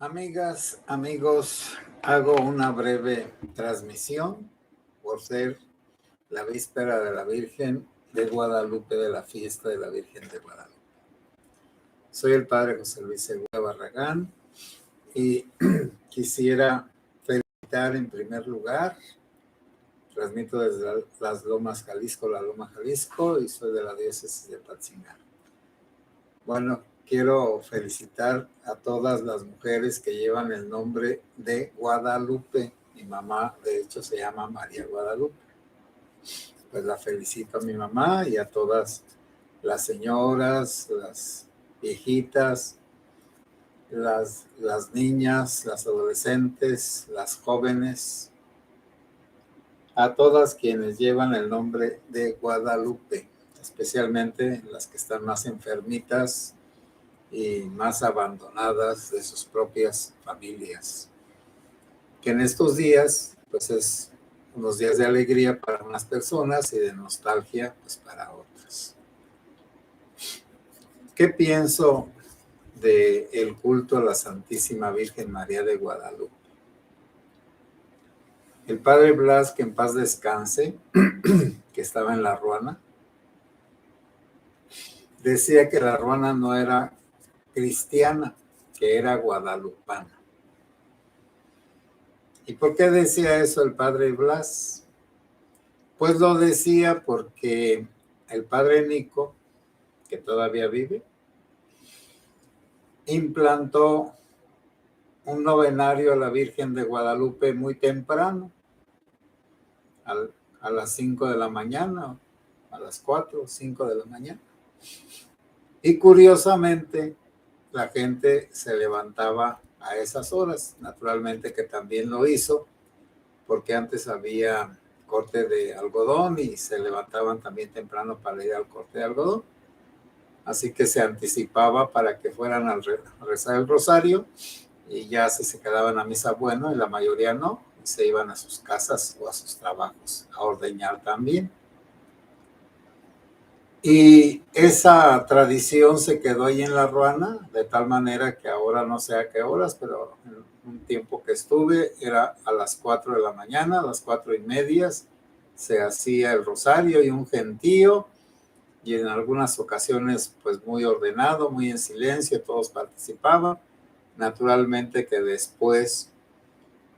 Amigas, amigos, hago una breve transmisión por ser la víspera de la Virgen de Guadalupe, de la fiesta de la Virgen de Guadalupe. Soy el padre José Luis Segura Barragán y quisiera felicitar en primer lugar. Transmito desde las Lomas Jalisco, la Loma Jalisco, y soy de la diócesis de Apatzingán. Bueno, quiero felicitar a todas las mujeres que llevan el nombre de Guadalupe. Mi mamá, de hecho, se llama María Guadalupe. Pues la felicito a mi mamá y a todas las señoras, las viejitas, las niñas, las adolescentes, las jóvenes, a todas quienes llevan el nombre de Guadalupe, especialmente las que están más enfermitas y más abandonadas de sus propias familias. Que en estos días, pues es unos días de alegría para unas personas y de nostalgia, pues para otras. ¿Qué pienso del culto a la Santísima Virgen María de Guadalupe? El padre Blas, que en paz descanse, que estaba en La Ruana, decía que La Ruana no era cristiana, que era guadalupana. ¿Y por qué decía eso el padre Blas? Pues lo decía porque el padre Nico, que todavía vive, implantó un novenario a la Virgen de Guadalupe muy temprano, a las 5 de la mañana, a las 4 o 5 de la mañana. Y curiosamente, la gente se levantaba a esas horas. Naturalmente que también lo hizo, porque antes había corte de algodón y se levantaban también temprano para ir al corte de algodón. Así que se anticipaba para que fueran a rezar el rosario y ya se quedaban a misa, bueno, y la mayoría no, y se iban a sus casas o a sus trabajos, a ordeñar también. Y esa tradición se quedó ahí en La Ruana, de tal manera que ahora no sé a qué horas, pero en un tiempo que estuve era a las 4 de la mañana, a las 4:30, se hacía el rosario y un gentío, y en algunas ocasiones pues muy ordenado, muy en silencio, todos participaban. Naturalmente que después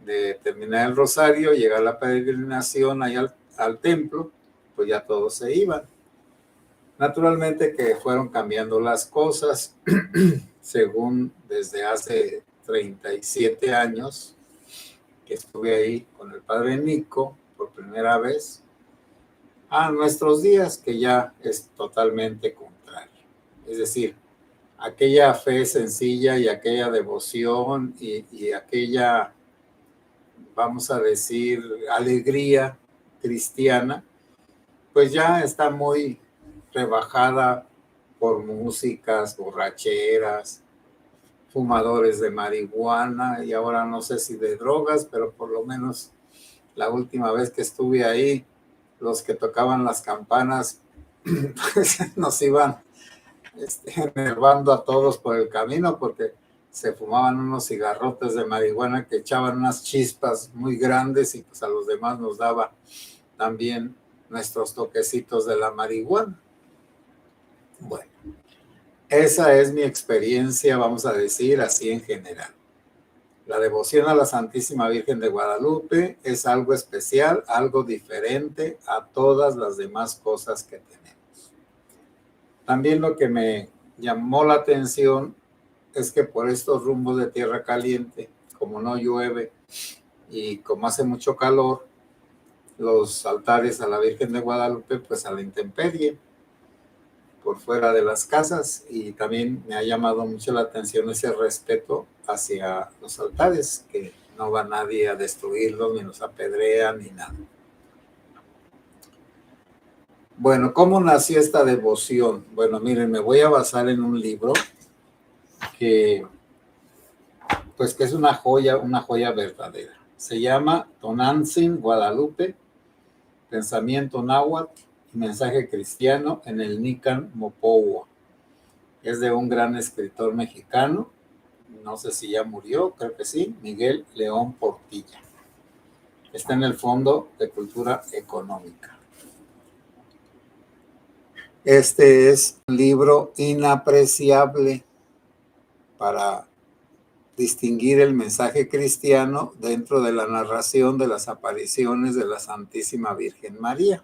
de terminar el rosario, llegar la peregrinación ahí al templo, pues ya todos se iban. Naturalmente que fueron cambiando las cosas, según desde hace 37 años que estuve ahí con el padre Nico por primera vez, a nuestros días, que ya es totalmente contrario. Es decir, aquella fe sencilla y aquella devoción y aquella, vamos a decir, alegría cristiana, pues ya está muy rebajada por músicas, borracheras, fumadores de marihuana y ahora no sé si de drogas, pero por lo menos la última vez que estuve ahí, los que tocaban las campanas pues nos iban enervando a todos por el camino porque se fumaban unos cigarrotes de marihuana que echaban unas chispas muy grandes y pues a los demás nos daba también nuestros toquecitos de la marihuana. Bueno, esa es mi experiencia, vamos a decir así en general. La devoción a la Santísima Virgen de Guadalupe es algo especial, algo diferente a todas las demás cosas que tenemos. También lo que me llamó la atención es que por estos rumbos de tierra caliente, como no llueve y como hace mucho calor, los altares a la Virgen de Guadalupe pues a la intemperie, por fuera de las casas, y también me ha llamado mucho la atención ese respeto hacia los altares, que no va nadie a destruirlos, ni los apedrean, ni nada. Bueno, ¿cómo nació esta devoción? Bueno, miren, me voy a basar en un libro que es una joya verdadera. Se llama Tonantzin Guadalupe, Pensamiento Náhuatl y Mensaje Cristiano en el Nican Mopohua. Es de un gran escritor mexicano, no sé si ya murió, creo que sí, Miguel León Portilla. Está en el Fondo de Cultura Económica. Este es un libro inapreciable para distinguir el mensaje cristiano dentro de la narración de las apariciones de la Santísima Virgen María.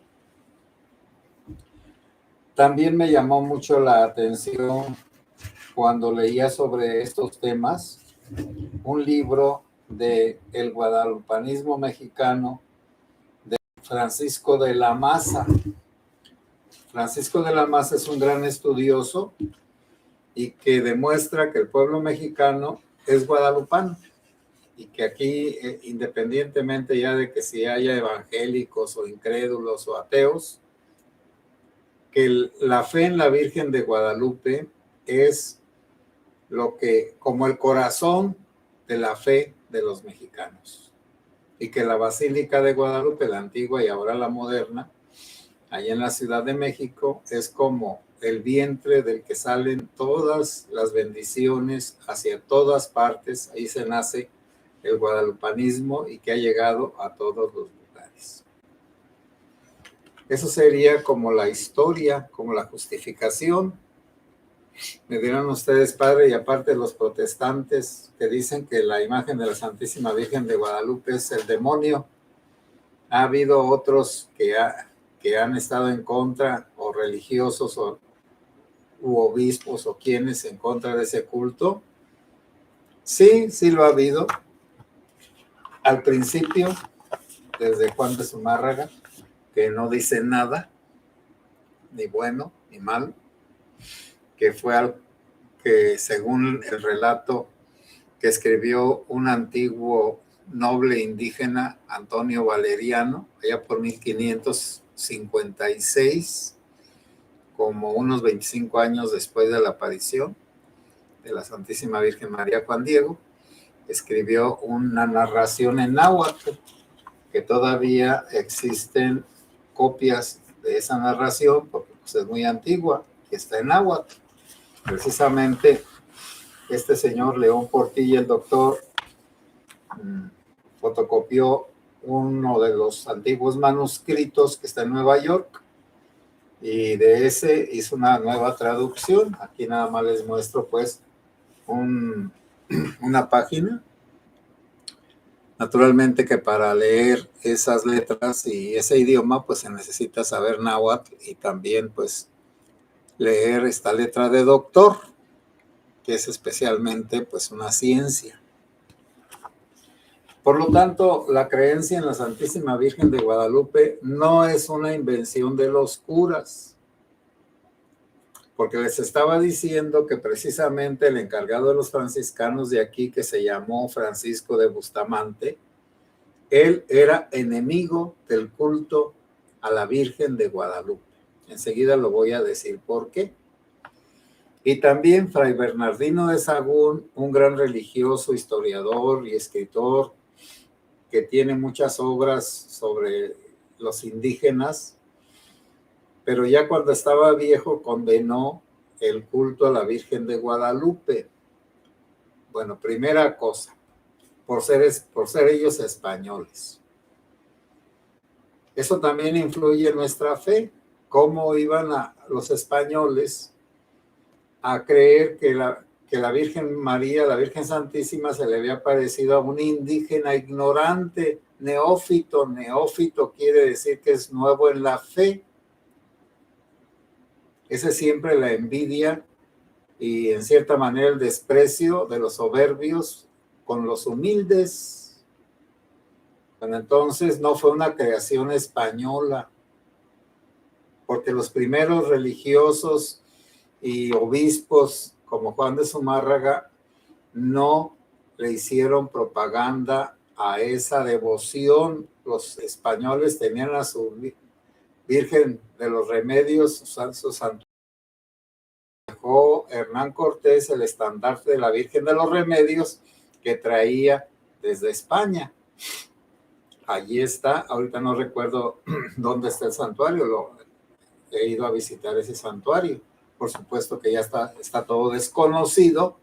También me llamó mucho la atención cuando leía sobre estos temas un libro de El Guadalupanismo Mexicano de Francisco de la Maza. Francisco de la Maza es un gran estudioso y que demuestra que el pueblo mexicano es guadalupano y que aquí, independientemente ya de que si haya evangélicos o incrédulos o ateos, que la fe en la Virgen de Guadalupe es lo que, como el corazón de la fe de los mexicanos, y que la Basílica de Guadalupe, la antigua y ahora la moderna, allá en la Ciudad de México, es como el vientre del que salen todas las bendiciones hacia todas partes. Ahí se nace el guadalupanismo y que ha llegado a todos los lugares. Eso sería como la historia, como la justificación. Me dirán ustedes, padre, y aparte los protestantes que dicen que la imagen de la Santísima Virgen de Guadalupe es el demonio, ha habido otros que han estado en contra, o religiosos u obispos o quienes en contra de ese culto. Sí, sí lo ha habido. Al principio, desde Juan de Zumárraga, que no dice nada, ni bueno ni malo, que fue al que, según el relato que escribió un antiguo noble indígena, Antonio Valeriano, allá por 1556, como unos 25 años después de la aparición de la Santísima Virgen María Juan Diego, escribió una narración en náhuatl, que todavía existen copias de esa narración, porque pues, es muy antigua, que está en náhuatl. Precisamente este señor León Portilla, el doctor, fotocopió uno de los antiguos manuscritos que está en Nueva York, y de ese hizo una nueva traducción. Aquí nada más les muestro pues una página. Naturalmente que para leer esas letras y ese idioma pues se necesita saber náhuatl y también pues leer esta letra de doctor, que es especialmente pues una ciencia. Por lo tanto, la creencia en la Santísima Virgen de Guadalupe no es una invención de los curas, porque les estaba diciendo que precisamente el encargado de los franciscanos de aquí, que se llamó Francisco de Bustamante, él era enemigo del culto a la Virgen de Guadalupe. Enseguida lo voy a decir por qué. Y también Fray Bernardino de Sahagún, un gran religioso, historiador y escritor, que tiene muchas obras sobre los indígenas, pero ya cuando estaba viejo condenó el culto a la Virgen de Guadalupe. Bueno, primera cosa, por ser ellos españoles. Eso también influye en nuestra fe. ¿Cómo iban los españoles a creer que la Virgen María, la Virgen Santísima, se le había parecido a un indígena ignorante, neófito? Neófito quiere decir que es nuevo en la fe. Esa es siempre la envidia y en cierta manera el desprecio de los soberbios con los humildes. Bueno, entonces no fue una creación española, porque los primeros religiosos y obispos como Juan de Zumárraga no le hicieron propaganda a esa devoción. Los españoles tenían a su Virgen de los Remedios, su santo. Dejó Hernán Cortés el estandarte de la Virgen de los Remedios que traía desde España. Allí está, ahorita no recuerdo dónde está el santuario, he ido a visitar ese santuario. Por supuesto que ya está todo desconocido,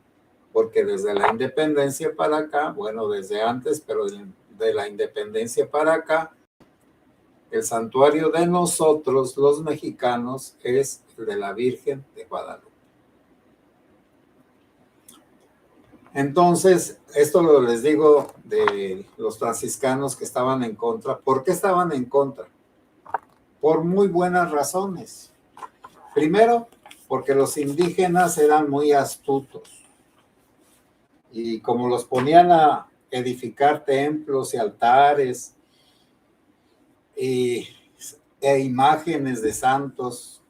porque desde la independencia para acá, bueno, desde antes, pero de la independencia para acá, el santuario de nosotros, los mexicanos, es el de la Virgen de Guadalupe. Entonces, esto lo les digo de los franciscanos que estaban en contra. ¿Por qué estaban en contra? Por muy buenas razones. Primero, porque los indígenas eran muy astutos y como los ponían a edificar templos y altares e imágenes de santos,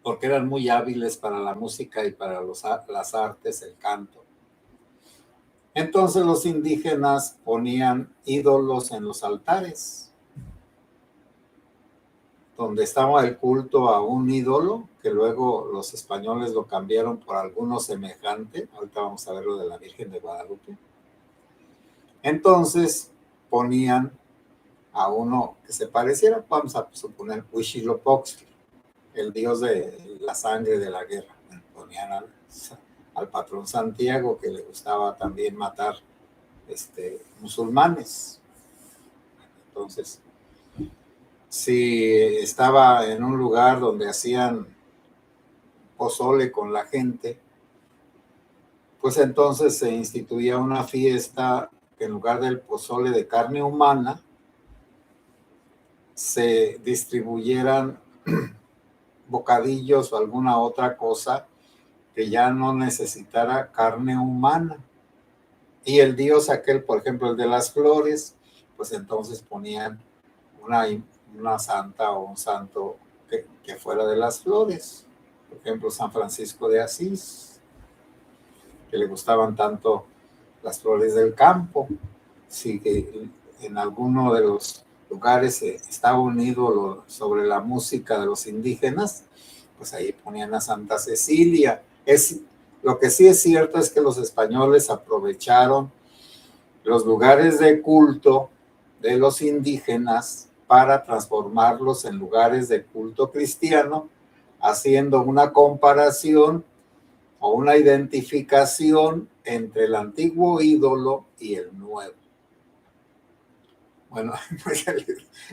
porque eran muy hábiles para la música y para las artes, el canto. Entonces los indígenas ponían ídolos en los altares, donde estaba el culto a un ídolo, que luego los españoles lo cambiaron por alguno semejante. Ahorita vamos a ver lo de la Virgen de Guadalupe. Entonces ponían a uno que se pareciera, vamos a suponer, Huitzilopochtli, el dios de la sangre de la guerra. Ponían al patrón Santiago, que le gustaba también matar musulmanes. Entonces, si estaba en un lugar donde hacían pozole con la gente, pues entonces se instituía una fiesta que en lugar del pozole de carne humana, se distribuyeran bocadillos o alguna otra cosa que ya no necesitara carne humana. Y el dios aquel, por ejemplo, el de las flores, pues entonces ponían una santa o un santo que fuera de las flores. Por ejemplo, San Francisco de Asís, que le gustaban tanto las flores del campo. Si en alguno de los lugares estaba un ídolo sobre la música de los indígenas, pues ahí ponían a Santa Cecilia. Lo que sí es cierto es que los españoles aprovecharon los lugares de culto de los indígenas para transformarlos en lugares de culto cristiano, haciendo una comparación o una identificación entre el antiguo ídolo y el nuevo. Bueno, pues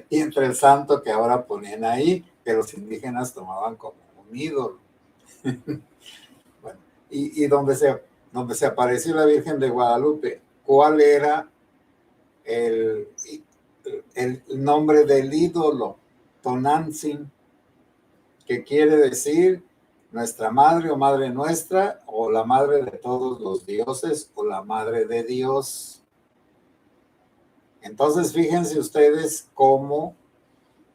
y entre el santo que ahora ponían ahí, que los indígenas tomaban como un ídolo. Bueno, y donde se apareció la Virgen de Guadalupe, ¿cuál era el nombre del ídolo? Tonantzin, que quiere decir nuestra madre o madre nuestra, o la madre de todos los dioses, o la madre de Dios. Entonces, fíjense ustedes cómo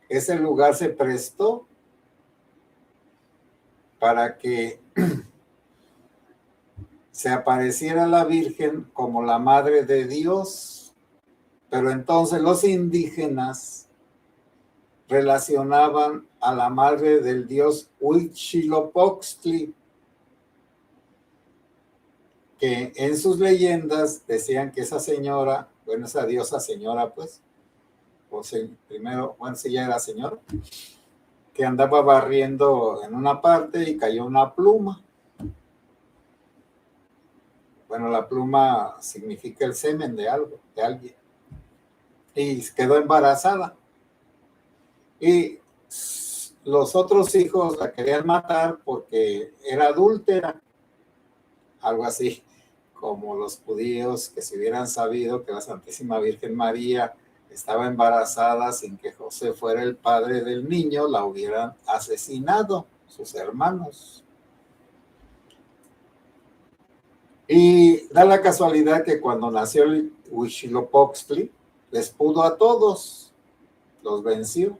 ese lugar se prestó para que se apareciera la Virgen como la madre de Dios, pero entonces los indígenas relacionaban a la madre del dios Huitzilopochtli, que en sus leyendas decían que esa señora, bueno, esa diosa señora, pues, primero, bueno, sí ya era señora, que andaba barriendo en una parte y cayó una pluma. Bueno, la pluma significa el semen de algo, de alguien. Y quedó embarazada. Y los otros hijos la querían matar porque era adúltera. Algo así como los judíos que si hubieran sabido que la Santísima Virgen María estaba embarazada sin que José fuera el padre del niño, la hubieran asesinado sus hermanos. Y da la casualidad que cuando nació el Huitzilopochtli, les pudo a todos, los venció.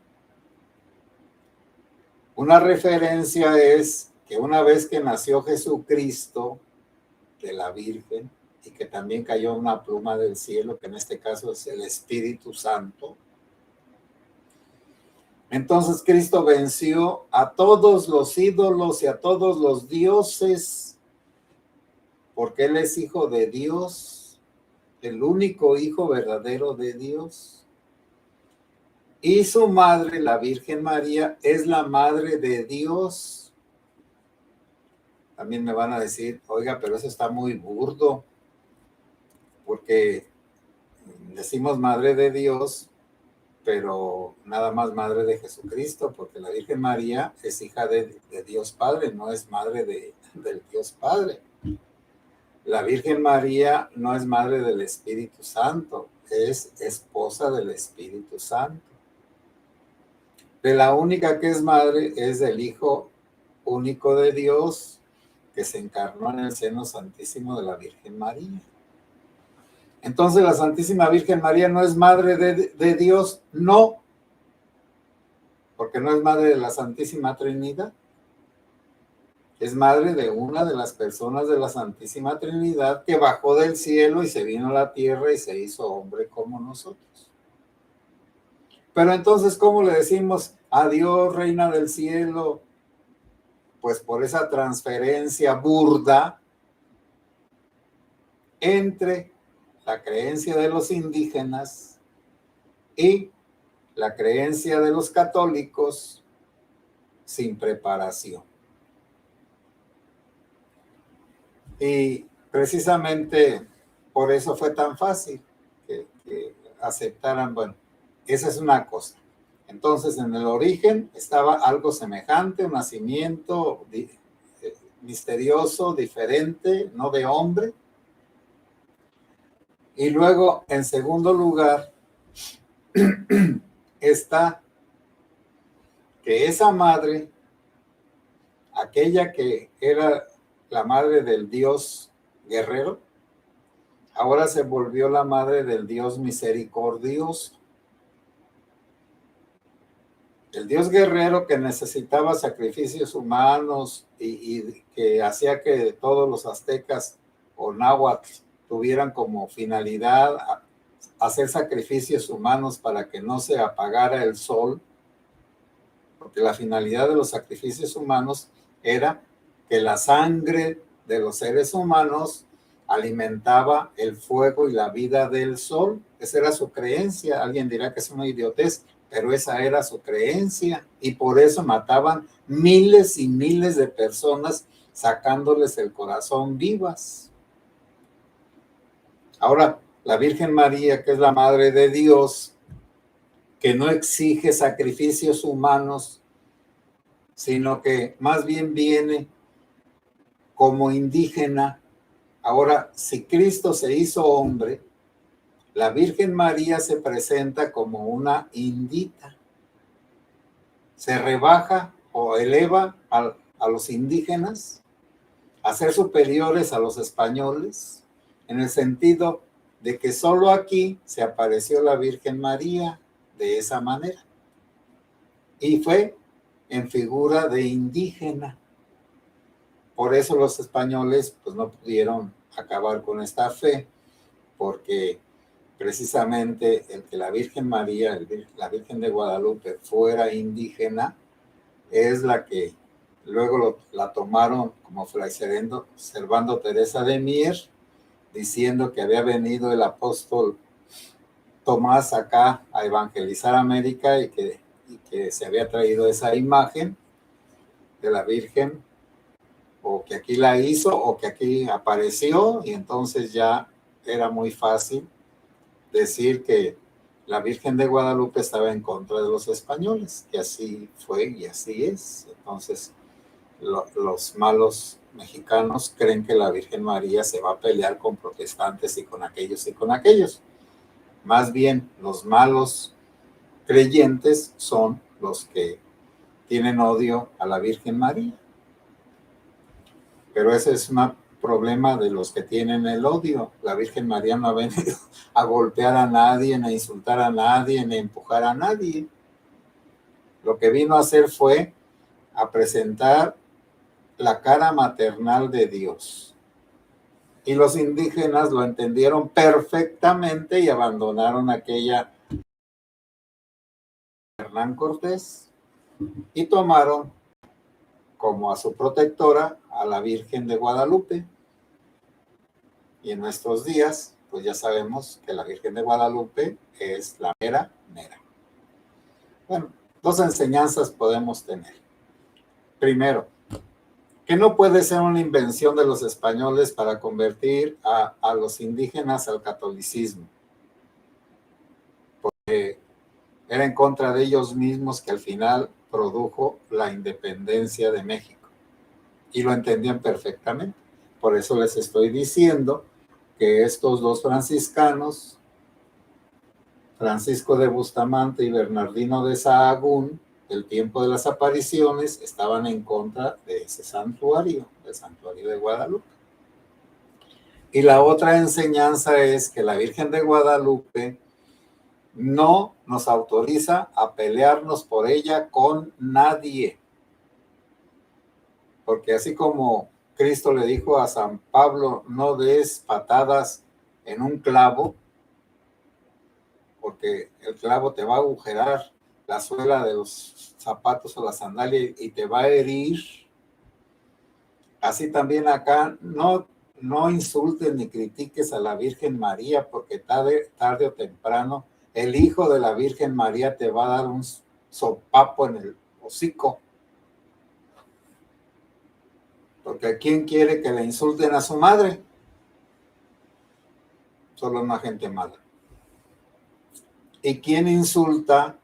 Una referencia es que una vez que nació Jesucristo de la Virgen, y que también cayó una pluma del cielo, que en este caso es el Espíritu Santo, entonces Cristo venció a todos los ídolos y a todos los dioses, porque Él es hijo de Dios, el único hijo verdadero de Dios. Y su madre, la Virgen María, es la madre de Dios. también me van a decir, oiga, pero eso está muy burdo, porque decimos Madre de Dios, pero nada más Madre de Jesucristo, porque la Virgen María es hija de Dios Padre, no es madre del Dios Padre. La Virgen María no es madre del Espíritu Santo, es esposa del Espíritu Santo. De la única que es madre es del Hijo único de Dios, que se encarnó en el seno santísimo de la Virgen María. Entonces, la Santísima Virgen María no es madre de Dios, no, porque no es madre de la Santísima Trinidad. Es madre de una de las personas de la Santísima Trinidad que bajó del cielo y se vino a la tierra y se hizo hombre como nosotros. Pero entonces, ¿cómo le decimos adiós, Reina del Cielo? Pues por esa transferencia burda entre la creencia de los indígenas y la creencia de los católicos sin preparación. Y precisamente por eso fue tan fácil que aceptaran, bueno, esa es una cosa. Entonces, en el origen estaba algo semejante, un nacimiento misterioso, diferente, no de hombre. Y luego, en segundo lugar, está que esa madre, aquella que era la madre del Dios guerrero, ahora se volvió la madre del Dios misericordioso. El Dios guerrero que necesitaba sacrificios humanos y que hacía que todos los aztecas o náhuatl tuvieran como finalidad hacer sacrificios humanos para que no se apagara el sol, porque la finalidad de los sacrificios humanos era que la sangre de los seres humanos alimentaba el fuego y la vida del sol. Esa era su creencia. Alguien dirá que es una idiotez, pero esa era su creencia y por eso mataban miles y miles de personas sacándoles el corazón vivas. Ahora, la Virgen María, que es la Madre de Dios, que no exige sacrificios humanos, sino que más bien viene como indígena. Ahora, si Cristo se hizo hombre, la Virgen María se presenta como una indita. Se rebaja o eleva a los indígenas a ser superiores a los españoles, en el sentido de que solo aquí se apareció la Virgen María de esa manera. Y fue en figura de indígena. Por eso los españoles pues no pudieron acabar con esta fe, porque precisamente el que la Virgen María, la Virgen de Guadalupe, fuera indígena, es la que luego la tomaron como Fray Servando Teresa de Mier, diciendo que había venido el apóstol Tomás acá a evangelizar América y que se había traído esa imagen de la Virgen, o que aquí la hizo o que aquí apareció, y entonces ya era muy fácil decir que la Virgen de Guadalupe estaba en contra de los españoles, que así fue y así es. Entonces los malos mexicanos creen que la Virgen María se va a pelear con protestantes y con aquellos y con aquellos. Más bien, los malos creyentes son los que tienen odio a la Virgen María. Pero ese es un problema de los que tienen el odio. La Virgen María no ha venido a golpear a nadie, a insultar a nadie, ni a empujar a nadie. Lo que vino a hacer fue a presentar la cara maternal de Dios. Y los indígenas lo entendieron perfectamente y abandonaron aquella Hernán Cortés y tomaron como a su protectora a la Virgen de Guadalupe. Y en nuestros días, pues ya sabemos que la Virgen de Guadalupe es la mera mera. Bueno, dos enseñanzas podemos tener. Primero, que no puede ser una invención de los españoles para convertir a los indígenas al catolicismo, porque era en contra de ellos mismos que al final produjo la independencia de México, y lo entendían perfectamente. Por eso les estoy diciendo que estos dos franciscanos, Francisco de Bustamante y Bernardino de Sahagún, del tiempo de las apariciones, estaban en contra de ese santuario, el santuario de Guadalupe. Y la otra enseñanza es que la Virgen de Guadalupe no nos autoriza a pelearnos por ella con nadie. Porque así como Cristo le dijo a San Pablo, no des patadas en un clavo, porque el clavo te va a agujerar la suela de los zapatos o la sandalia y te va a herir. Así también acá, no insultes ni critiques a la Virgen María, porque tarde o temprano el hijo de la Virgen María te va a dar un sopapo en el hocico. Porque ¿quién quiere que le insulten a su madre? Solo una gente mala. ¿Y quién insulta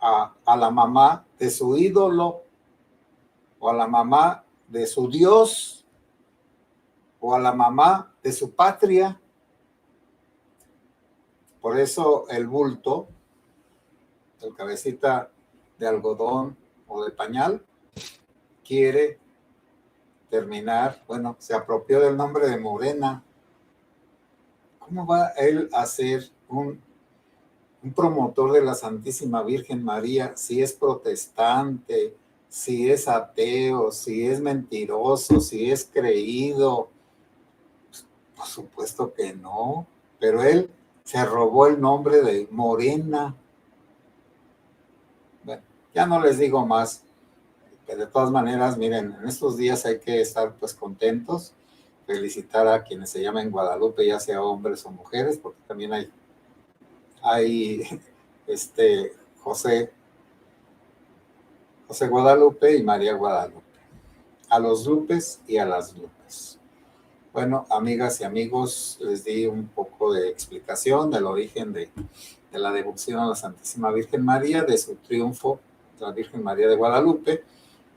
a la mamá de su ídolo? ¿O a la mamá de su Dios? ¿O a la mamá de su patria? Por eso el bulto, el cabecita de algodón o de pañal, quiere terminar, bueno, se apropió del nombre de Morena. ¿Cómo va él a ser un promotor de la Santísima Virgen María si es protestante, si es ateo, si es mentiroso, si es creído? Por supuesto que no, pero él se robó el nombre de Morena. Bueno, ya no les digo más, que de todas maneras, miren, en estos días hay que estar pues contentos, felicitar a quienes se llaman Guadalupe, ya sea hombres o mujeres, porque también hay José Guadalupe y María Guadalupe, a los Lupes y a las Lupes. Bueno, amigas y amigos, les di un poco de explicación del origen de la devoción a la Santísima Virgen María, de su triunfo de la Virgen María de Guadalupe,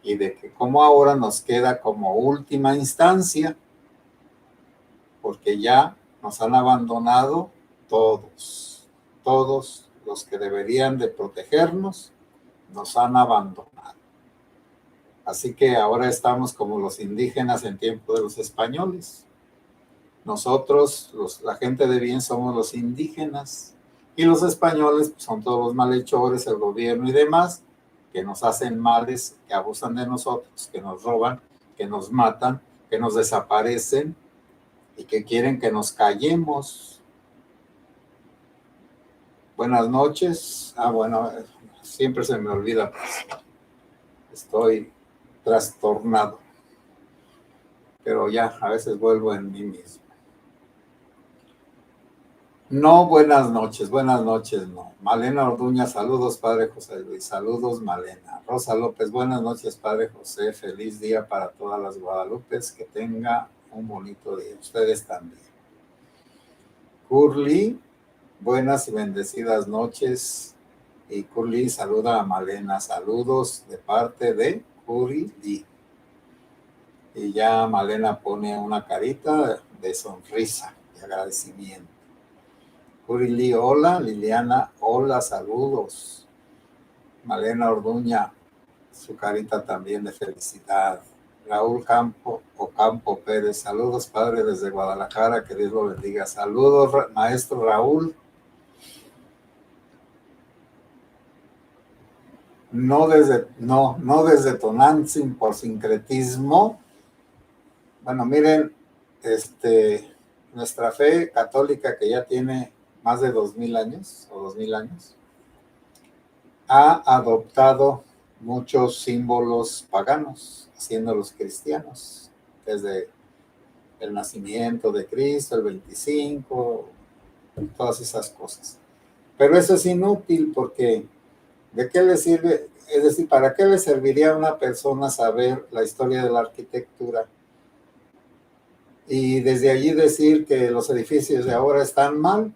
y de que como ahora nos queda como última instancia, porque ya nos han abandonado todos los que deberían de protegernos, nos han abandonado. Así que ahora estamos como los indígenas en tiempo de los españoles. Nosotros, la gente de bien, somos los indígenas, y los españoles pues, son todos los malhechores, el gobierno y demás, que nos hacen males, que abusan de nosotros, que nos roban, que nos matan, que nos desaparecen y que quieren que nos callemos. Buenas noches. Bueno, siempre se me olvida, pues, estoy trastornado, pero ya a veces vuelvo en mí mismo. No, buenas noches, no. Malena Orduña, saludos, Padre José Luis, saludos, Malena. Rosa López, buenas noches, Padre José, feliz día para todas las Guadalupes, que tenga un bonito día, ustedes también. Curly, buenas y bendecidas noches, y Curly saluda a Malena, saludos de parte de Curly. Y ya Malena pone una carita de sonrisa, de agradecimiento. Curili, hola. Liliana, hola, saludos. Malena Orduña, su carita también de felicidad. Raúl Campo Pérez, saludos, padre, desde Guadalajara, que Dios lo bendiga. Saludos, maestro Raúl. No desde Tonantzin por sincretismo. Bueno, miren, nuestra fe católica, que ya tiene más de 2000 años o 2000 años, ha adoptado muchos símbolos paganos, haciéndolos cristianos, desde el nacimiento de Cristo, el 25, todas esas cosas. Pero eso es inútil, porque ¿De qué le sirve? Es decir, ¿para qué le serviría a una persona saber la historia de la arquitectura? Y desde allí decir que los edificios de ahora están mal,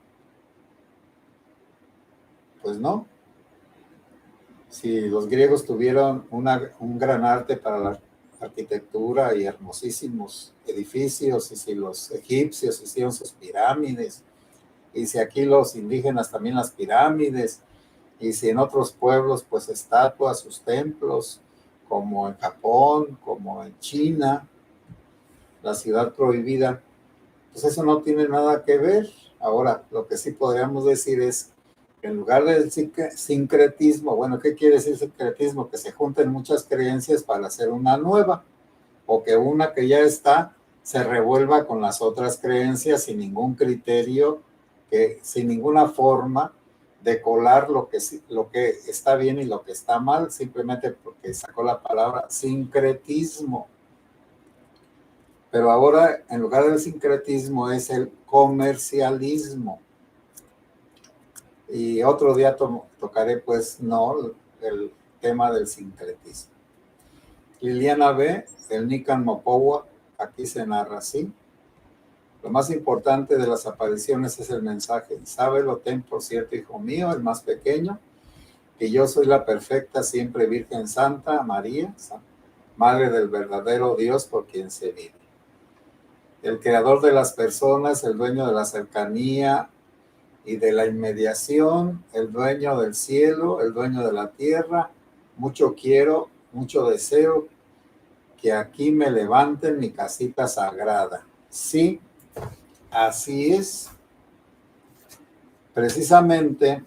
pues no. Si los griegos tuvieron un gran arte para la arquitectura y hermosísimos edificios, y si los egipcios hicieron sus pirámides, y si aquí los indígenas también las pirámides, y si en otros pueblos pues estatuas, sus templos, como en Japón, como en China, la ciudad prohibida, pues eso no tiene nada que ver. Ahora, lo que sí podríamos decir es que en lugar del sincretismo, bueno, ¿qué quiere decir sincretismo? Que se junten muchas creencias para hacer una nueva, o que una que ya está se revuelva con las otras creencias sin ningún criterio, sin ninguna forma de colar lo que está bien y lo que está mal, simplemente porque sacó la palabra sincretismo. Pero ahora, en lugar del sincretismo, es el comercialismo. Y otro día tocaré, pues, no, el tema del sincretismo. Liliana B., el Nican Mopowa, aquí se narra así. Lo más importante de las apariciones es el mensaje. Sábelo, ten por cierto, hijo mío, el más pequeño, que yo soy la perfecta, siempre Virgen Santa, María, Madre del verdadero Dios por quien se vive. El creador de las personas, el dueño de la cercanía y de la inmediación, el dueño del cielo, el dueño de la tierra. Mucho quiero, mucho deseo que aquí me levanten mi casita sagrada. Sí, así es. Precisamente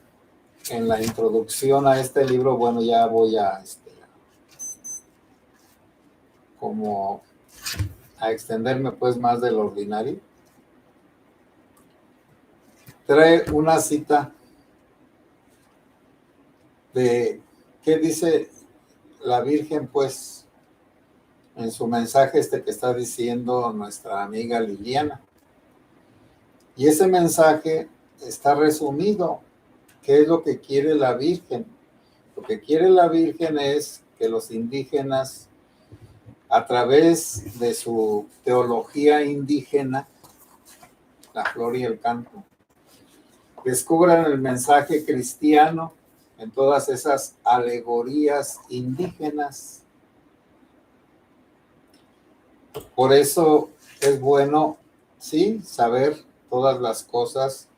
en la introducción a este libro, bueno, ya voy a como a extenderme pues más del ordinario. Trae una cita de qué dice la Virgen, pues, en su mensaje que está diciendo nuestra amiga Liliana. Y ese mensaje está resumido. ¿Qué es lo que quiere la Virgen? Lo que quiere la Virgen es que los indígenas, a través de su teología indígena, la flor y el canto, descubran el mensaje cristiano en todas esas alegorías indígenas. Por eso es bueno, sí, saber todas las cosas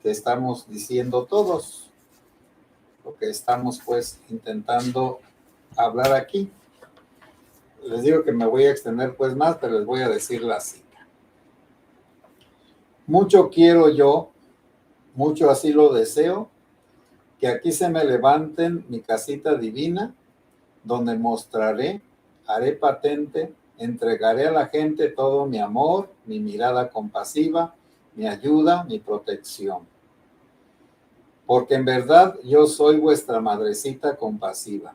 que estamos diciendo todos, lo que estamos pues intentando hablar aquí. Les digo que me voy a extender pues más, pero les voy a decir la cita. Mucho quiero yo, mucho así lo deseo, que aquí se me levanten mi casita divina, donde mostraré, haré patente, entregaré a la gente todo mi amor, mi mirada compasiva, mi ayuda, mi protección. Porque en verdad yo soy vuestra madrecita compasiva,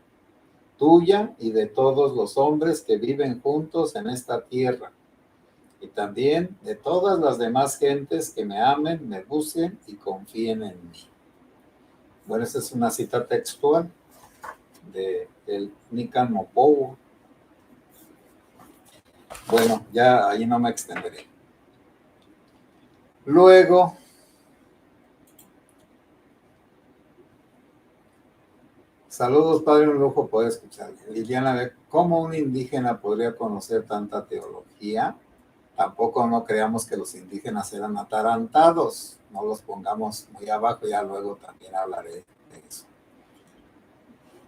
tuya y de todos los hombres que viven juntos en esta tierra, y también de todas las demás gentes que me amen, me busquen y confíen en mí. Bueno, esta es una cita textual del Nican Mopowa. Bueno, ya ahí no me extenderé. Luego, saludos, padre, un lujo poder escuchar. Liliana, ¿cómo un indígena podría conocer tanta teología? Tampoco no creamos que los indígenas eran atarantados. No los pongamos muy abajo, ya luego también hablaré de eso.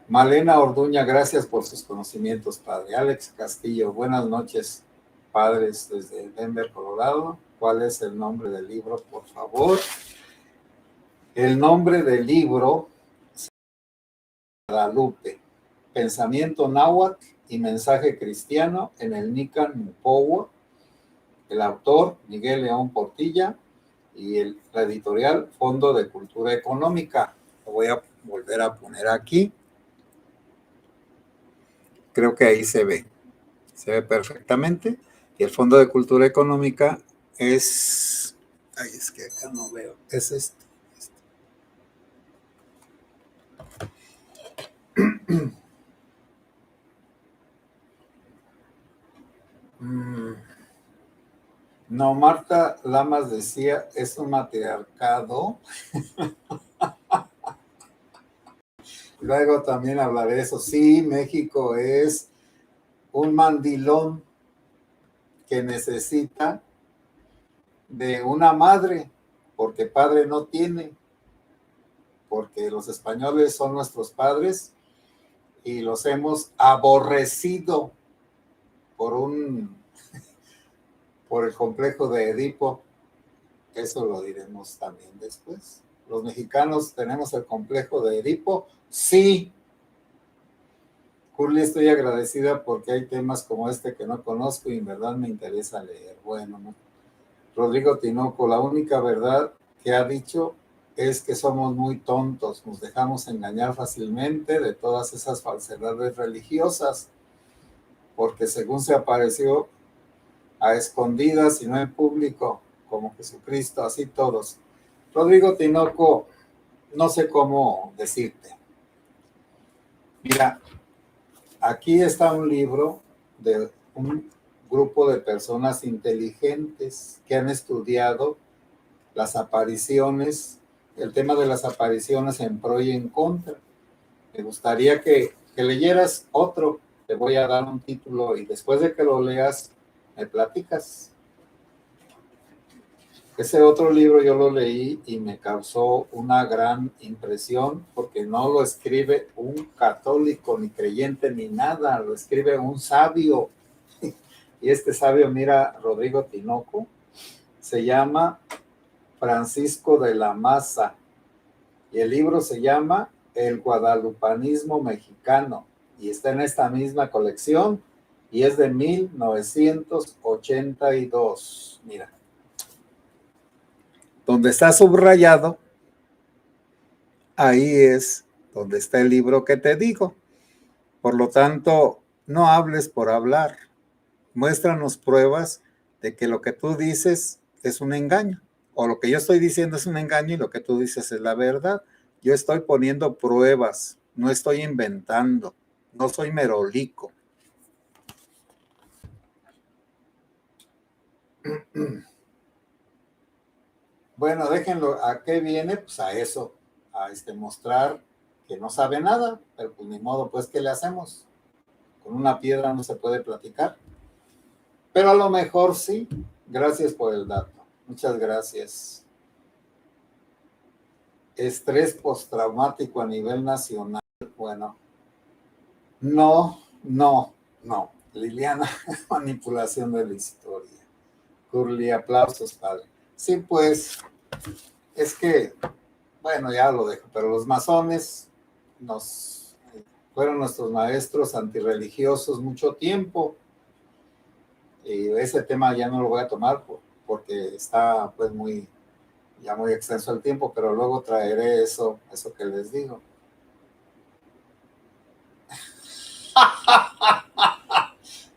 Malena Orduña, gracias por sus conocimientos, padre. Alex Castillo, buenas noches, padres desde Denver, Colorado. ¿Cuál es el nombre del libro, por favor? El nombre del libro es Guadalupe, Pensamiento Náhuatl y Mensaje Cristiano en el Nican Mopowa. El autor, Miguel León Portilla, y la editorial Fondo de Cultura Económica. Lo voy a volver a poner aquí. Creo que ahí se ve perfectamente. Y el Fondo de Cultura Económica es, ay, es que acá no veo, es este. No, Marta Lamas decía, es un matriarcado. Luego también hablaré de eso. Sí, México es un mandilón que necesita de una madre, porque padre no tiene, porque los españoles son nuestros padres y los hemos aborrecido por por el complejo de Edipo. Eso lo diremos también después. ¿Los mexicanos tenemos el complejo de Edipo? Sí. Curly, estoy agradecida porque hay temas como este que no conozco y en verdad me interesa leer. Bueno, ¿no? Rodrigo Tinoco, la única verdad que ha dicho es que somos muy tontos, nos dejamos engañar fácilmente de todas esas falsedades religiosas, porque según se apareció a escondidas y no en público, como Jesucristo, así todos. Rodrigo Tinoco, no sé cómo decirte. Mira, aquí está un libro de un grupo de personas inteligentes que han estudiado las apariciones, el tema de las apariciones en pro y en contra. Me gustaría que leyeras otro, te voy a dar un título y después de que lo leas, me platicas. Ese otro libro yo lo leí y me causó una gran impresión porque no lo escribe un católico ni creyente ni nada, lo escribe un sabio. Y este sabio, mira, Rodrigo Tinoco, se llama Francisco de la Maza y el libro se llama El Guadalupanismo Mexicano y está en esta misma colección y es de 1982. Mira, donde está subrayado, ahí es donde está el libro que te digo. Por lo tanto, no hables por hablar. Muéstranos pruebas de que lo que tú dices es un engaño, o lo que yo estoy diciendo es un engaño y lo que tú dices es la verdad. Yo estoy poniendo pruebas, no estoy inventando, no soy merolico. Bueno, déjenlo, ¿a qué viene? Pues a eso, a mostrar que no sabe nada, pero pues ni modo, pues ¿qué le hacemos? Con una piedra no se puede platicar, pero a lo mejor sí. Gracias por el dato, muchas gracias. Estrés postraumático a nivel nacional, bueno, no, no, no, Liliana, manipulación de la historia. Curly, aplausos, padre. Sí, pues, es que, bueno, ya lo dejo, pero los masones fueron nuestros maestros antirreligiosos mucho tiempo, y ese tema ya no lo voy a tomar porque está pues ya muy extenso el tiempo, pero luego traeré eso que les digo.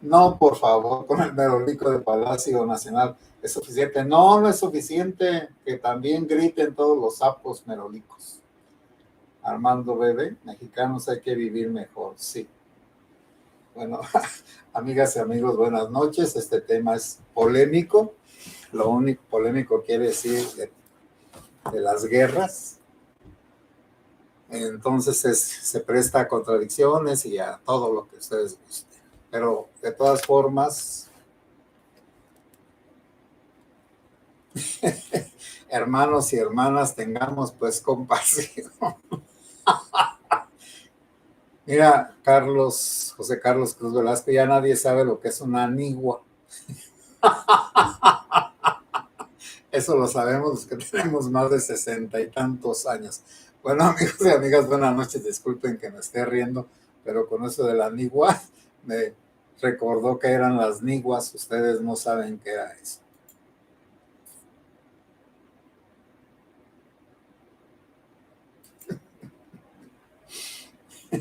No, por favor, con el merolico de Palacio Nacional es suficiente. No, no es suficiente que también griten todos los sapos merolicos. Armando Bebe, mexicanos hay que vivir mejor, sí. Bueno, amigas y amigos, buenas noches. Este tema es polémico. Lo único polémico quiere decir de las guerras. Entonces se presta a contradicciones y a todo lo que ustedes gusten. Pero de todas formas, hermanos y hermanas, tengamos pues compasión. Mira, José Carlos Cruz Velasco, ya nadie sabe lo que es una anigua. Eso lo sabemos los que tenemos más de 60 y tantos años. Bueno, amigos y amigas, buenas noches. Disculpen que me esté riendo, pero con eso de la anigua me recordó que eran las niguas. Ustedes no saben qué era eso.